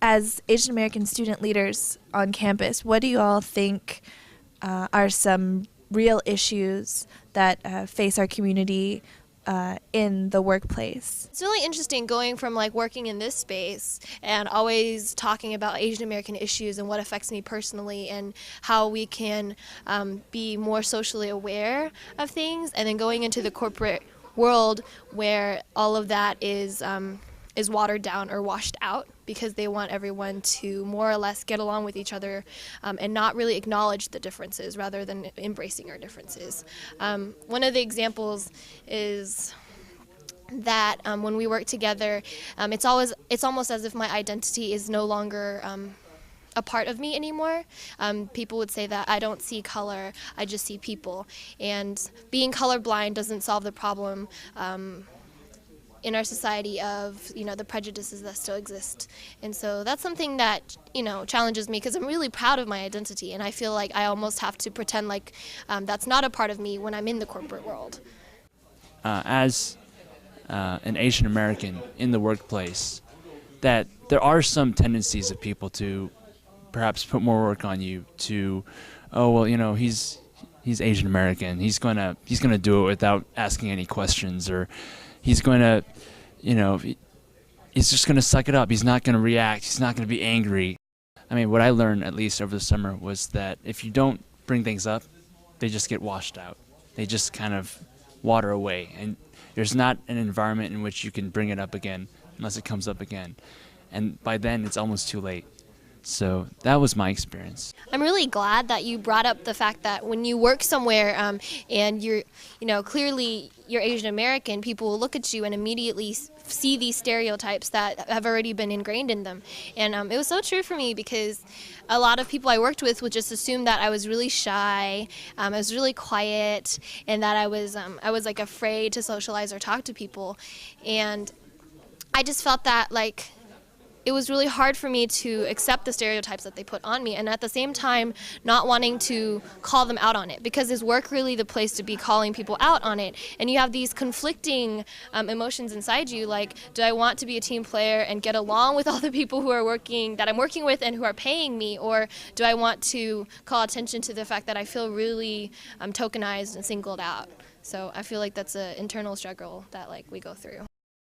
as Asian American student leaders on campus, what do you all think are some real issues that face our community in the workplace? It's really interesting going from like working in this space and always talking about Asian American issues and what affects me personally and how we can be more socially aware of things, and then going into the corporate world where all of that is watered down or washed out because they want everyone to more or less get along with each other and not really acknowledge the differences rather than embracing our differences. One of the examples is that when we work together, it's almost as if my identity is no longer a part of me anymore. People would say that I don't see color, I just see people. And being colorblind doesn't solve the problem in our society of the prejudices that still exist. And so that's something that challenges me because I'm really proud of my identity, and I feel like I almost have to pretend like that's not a part of me when I'm in the corporate world. As an Asian American in the workplace, that there are some tendencies of people to perhaps put more work on you to, oh well, he's Asian American, he's gonna do it without asking any questions, or he's going to, he's just going to suck it up. He's not going to react. He's not going to be angry. I mean, what I learned, at least over the summer, was that if you don't bring things up, they just get washed out. They just kind of water away. And there's not an environment in which you can bring it up again unless it comes up again. And by then, it's almost too late. So that was my experience. I'm really glad that you brought up the fact that when you work somewhere and you're, clearly you're Asian American, people will look at you and immediately see these stereotypes that have already been ingrained in them. And it was so true for me because a lot of people I worked with would just assume that I was really shy, I was really quiet, and that I was like afraid to socialize or talk to people. And I just felt that like it was really hard for me to accept the stereotypes that they put on me, and at the same time not wanting to call them out on it, because is work really the place to be calling people out on it? And you have these conflicting emotions inside you, like, do I want to be a team player and get along with all the people who are that I'm working with and who are paying me, or do I want to call attention to the fact that I feel really tokenized and singled out? So I feel like that's an internal struggle that we go through.